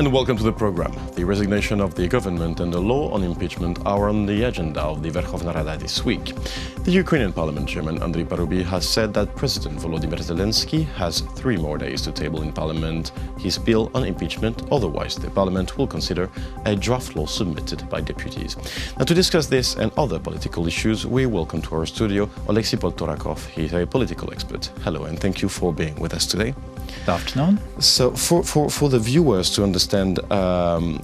and welcome to the program. The resignation of the government and the law on impeachment are on the agenda of the Verkhovna Rada this week. The Ukrainian Parliament chairman Andriy Parubiy has said that President Volodymyr Zelenskyi has 3 more days to table in Parliament his bill on impeachment, otherwise the Parliament will consider a draft law submitted by deputies. Now, to discuss this and other political issues, we welcome to our studio Oleksiy Poltorakov. He's a political expert. Hello, and thank you for being with us today. Good afternoon. So for the viewers to understand,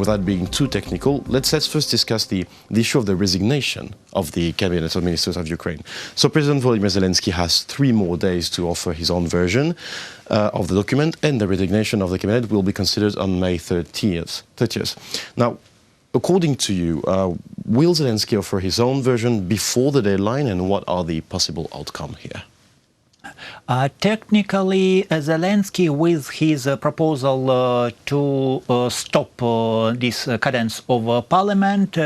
without being too technical, let's first discuss the issue of the resignation of the cabinet of ministers of Ukraine. So President Volodymyr Zelenskyi has 3 more days to offer his own version of the document, and the resignation of the cabinet will be considered on May 30th. Now, according to you, will Zelensky offer his own version before the deadline, and what are the possible outcomes here? Technically, Zelensky, with his proposal to stop this cadence of parliament,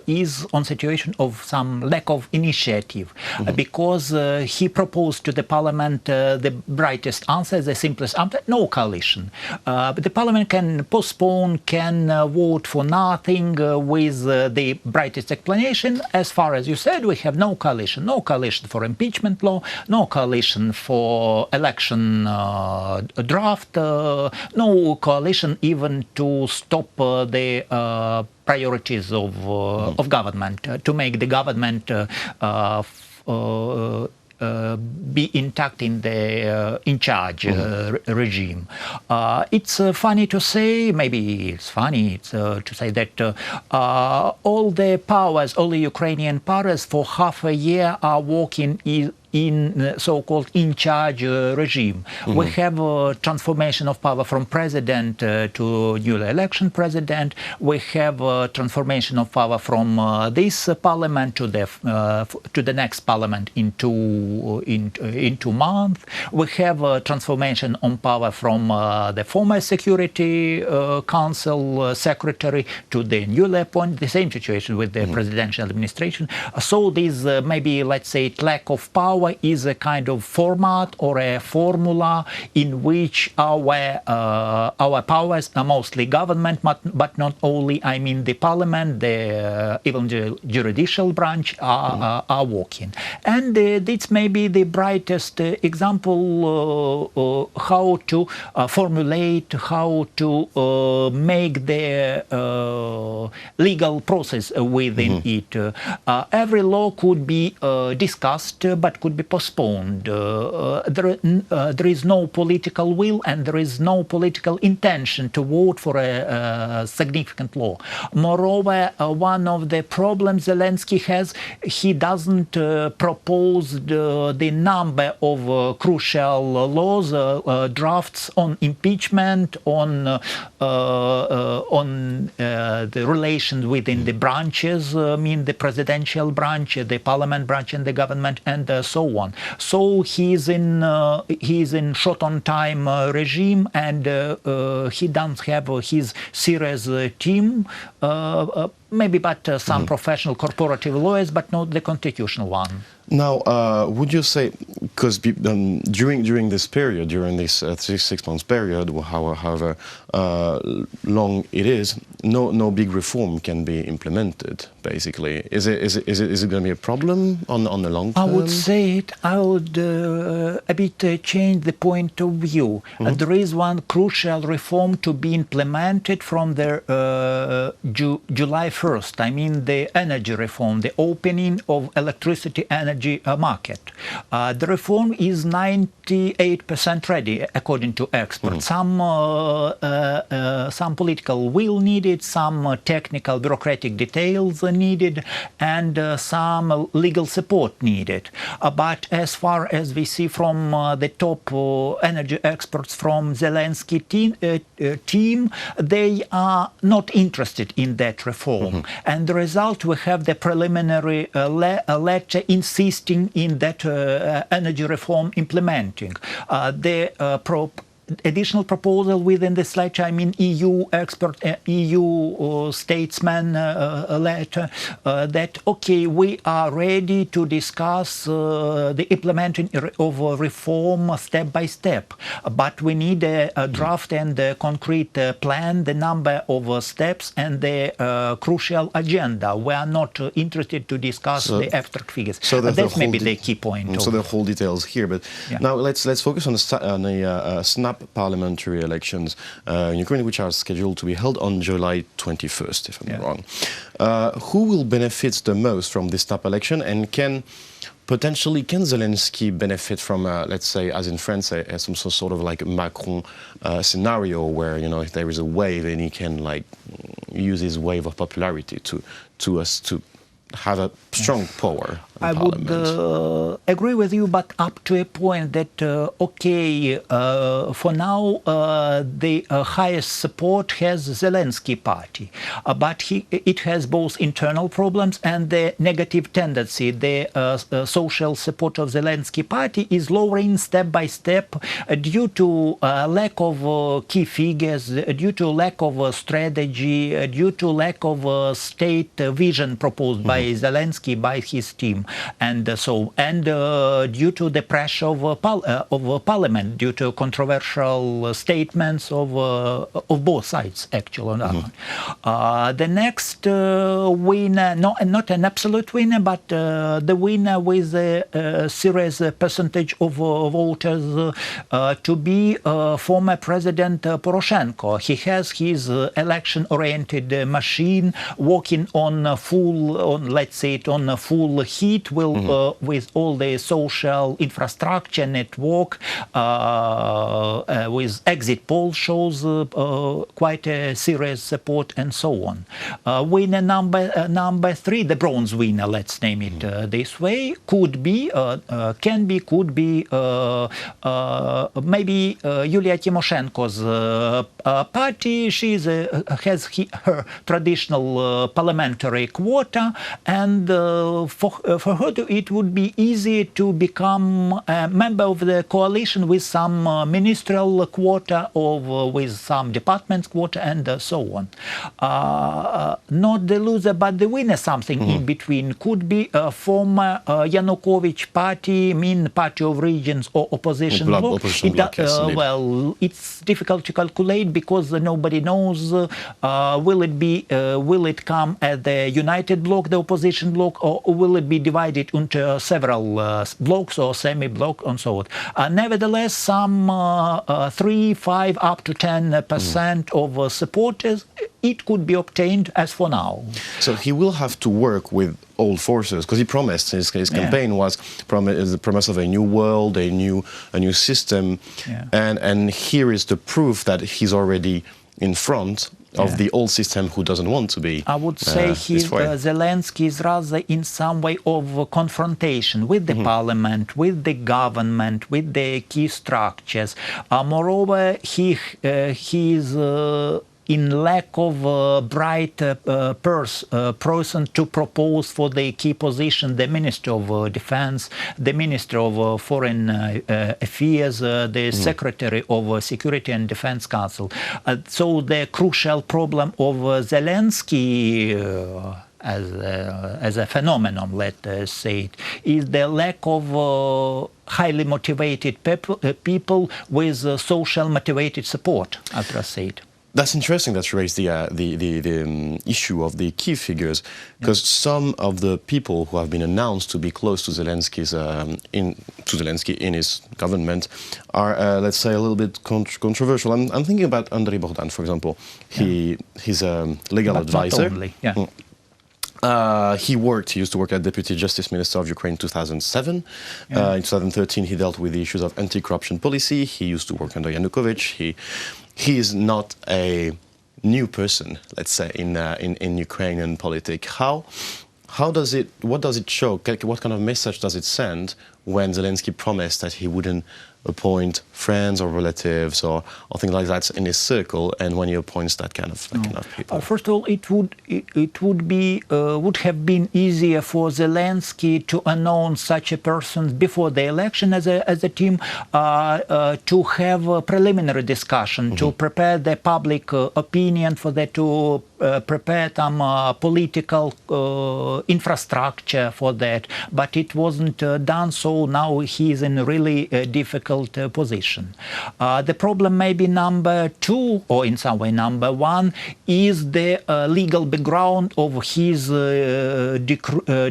is on situation of some lack of initiative, because he proposed to the parliament the brightest answer, the simplest answer: no coalition. But the parliament can postpone, can vote for nothing with the brightest explanation. As far as you said, we have no coalition for impeachment law, no coalition for election draft, no coalition even to stop the priorities of government, to make the government be intact in the in-charge regime. It's funny to say, maybe it's funny to say that all the powers, all the Ukrainian powers for half a year are working in so-called in-charge regime. We have a transformation of power from president to newly elected president. We have a transformation of power from this parliament to the next parliament in 2 months. We have a transformation on power from the former Security Council secretary to the newly appointed. The same situation with the presidential administration. So this maybe, let's say, lack of power is a kind of format or a formula in which our powers are mostly government, but not only, I mean the parliament, even the judicial branch are working. And this may be the brightest example how to formulate, how to make the legal process within it. Every law could be discussed, but could be postponed. There is no political will and there is no political intention to vote for a significant law. Moreover, one of the problems Zelensky has, he doesn't propose the number of crucial laws, drafts on impeachment, on the relations within the branches, I mean the presidential branch, the parliament branch and the government, and so on. So he's in short on time regime, and he doesn't have his serious team, maybe but some professional corporative lawyers, but not the constitutional one. Now, would you say, because during this period, during this 6 months period, however long it is, no big reform can be implemented, basically. Is it going to be a problem on the long term? I would say I would a bit change the point of view. There is one crucial reform to be implemented from the July 1st. I mean the energy reform, the opening of electricity energy market. The reform is 98% ready, according to experts. Some political will needed, some technical bureaucratic details needed, and some legal support needed. But as far as we see from the top energy experts from Zelensky team, they are not interested in that reform. And the result, we have the preliminary letter insisting in that energy reform implementing. additional proposal within this letter, I mean EU expert, EU statesman letter, that okay, we are ready to discuss the implementing of a reform step by step, but we need a draft and a concrete plan, the number of steps and the crucial agenda. We are not interested to discuss the abstract figures. So that's maybe the key point. So the whole details here, but now let's focus on the snap parliamentary elections in Ukraine, which are scheduled to be held on July 21st, if I'm not wrong. Who will benefit the most from this snap election, and can Zelensky benefit from, let's say, as in France, some sort of like Macron scenario where, you know, if there is a wave, and he can like use his wave of popularity to have a strong power in I Parliament. would agree with you, but up to a point that, okay, for now, the highest support has Zelensky party, but it has both internal problems and the negative tendency. The social support of Zelensky party is lowering step by step due to lack of key figures, due to lack of strategy, due to lack of state vision proposed by Zelensky, by his team, and due to the pressure of Parliament, due to controversial statements of both sides, actually. The next winner, not an absolute winner, but the winner with a serious percentage of voters to be former President Poroshenko. He has his election-oriented machine working on full heat, with all the social infrastructure network, with exit poll shows quite a serious support, and so on. Winner number 3, the bronze winner, let's name it this way, could be maybe Yulia Tymoshenko's party. She has her traditional parliamentary quota, and for her it would be easy to become a member of the coalition with some ministerial quota or with some departments quota, and so on. Not the loser, but the winner, something in between, could be a former Yanukovych party, party of regions or opposition bloc. Well, it's difficult to calculate because nobody knows will it come as the united bloc, the opposition bloc, or will it be divided into several blocks or semi-block and so on. Nevertheless, some 3, 5, up to 10% of supporters, it could be obtained as for now. So he will have to work with all forces, because he promised, his campaign was the promise of a new world, a new system, and here is the proof that he's already in front of the old system who doesn't want to be. I would say Zelensky is rather in some way of confrontation with the parliament, with the government, with the key structures. Moreover, he is in lack of a bright person to propose for the key position, the Minister of Defense, the Minister of Foreign Affairs, the Secretary of Security and Defense Council. So the crucial problem of Zelensky as a phenomenon, let's say it, is the lack of highly motivated people with social motivated support, as I said. That's interesting that you raised the issue of the key figures, because some of the people who have been announced to be close to Zelensky's Zelensky in his government are, let's say, a little bit controversial. I'm thinking about Andriy Parubiy, for example. He's a legal advisor. Not only, he used to work as Deputy Justice Minister of Ukraine in 2007. In 2013, he dealt with the issues of anti-corruption policy. He used to work under Yanukovych. He is not a new person, let's say, in Ukrainian politics. What does it show? What kind of message does it send when Zelensky promised that he wouldn't appoint friends or relatives or things like that in his circle, and when he appoints that kind of people? First of all, it would have been easier for Zelensky to announce such a person before the election as a team, to have a preliminary discussion, to prepare the public opinion for that, to prepare some political infrastructure for that, but it wasn't done, so now he is in a really difficult position. The problem may be number two, or in some way number one, is the legal background of his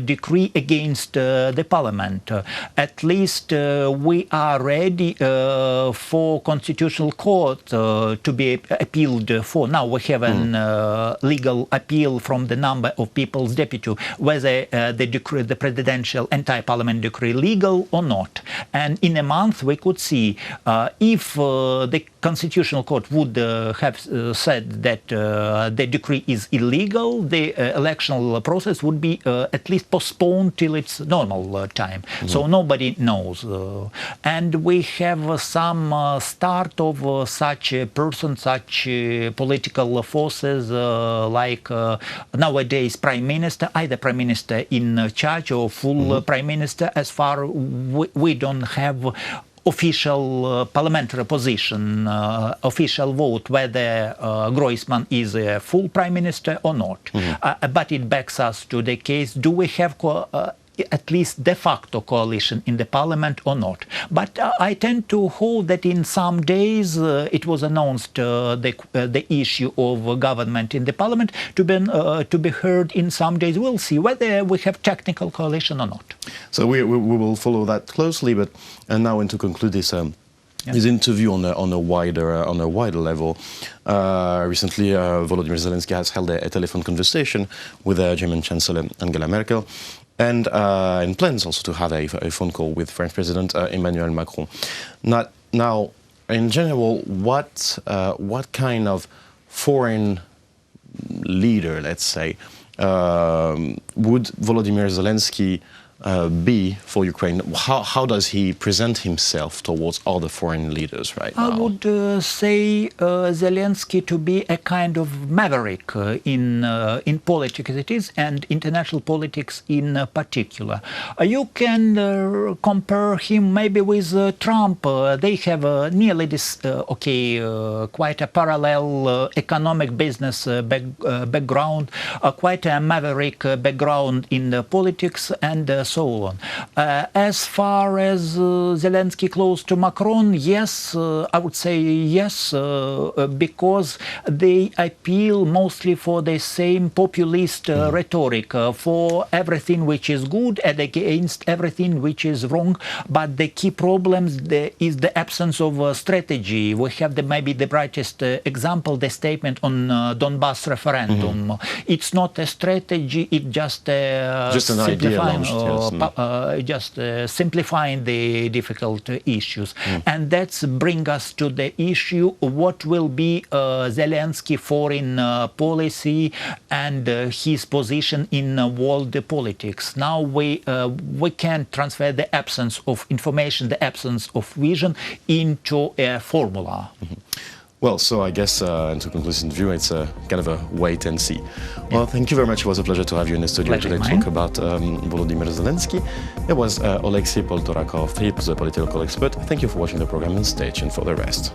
decree against the parliament. At least we are ready for constitutional court to be appealed for. Now we have an legal appeal from the number of people's deputy, whether the presidential anti-parliament decree legal or not. And in a month we could see if the constitutional court would have said that the decree is illegal, the electoral process would be at least postponed till its normal time. So nobody knows. And we have some start of such persons, such political forces like nowadays Prime Minister, either Prime Minister in charge or full Prime Minister. As far we don't have official parliamentary position, official vote whether Groisman is a full Prime Minister or not. But it backs us to the case, do we have at least de facto coalition in the parliament or not? But I tend to hold that in some days it was announced the issue of government in the parliament to be heard in some days. We'll see whether we have technical coalition or not. So we will follow that closely. But now, and to conclude this. His interview on a wider level. Recently, Volodymyr Zelensky has held a telephone conversation with German Chancellor Angela Merkel, and plans also to have a phone call with French President Emmanuel Macron. Now, in general, what kind of foreign leader, let's say, would Volodymyr Zelensky be for Ukraine? How does he present himself towards other foreign leaders right now? I would say Zelensky to be a kind of maverick in politics, it is, and international politics in particular. You can compare him maybe with Trump. They have nearly this, quite a parallel economic business background, quite a maverick background in politics, and so on. As far as Zelensky close to Macron, yes, I would say yes, because they appeal mostly for the same populist rhetoric, for everything which is good and against everything which is wrong. But the key problem is the absence of strategy. We have maybe the brightest example, the statement on Donbass referendum. It's not a strategy, it's just an idea launched, just simplifying the difficult issues. And that's bring us to the issue, what will be Zelensky foreign policy and his position in world politics. Now we can't transfer the absence of information, the absence of vision into a formula. Well, so I guess, and to conclude this interview, it's kind of a wait and see. Well, thank you very much. It was a pleasure to have you in the studio today to talk about Volodymyr Zelensky. It was Oleksiy Poltorakov, he's a political expert. Thank you for watching the program and stay tuned for the rest.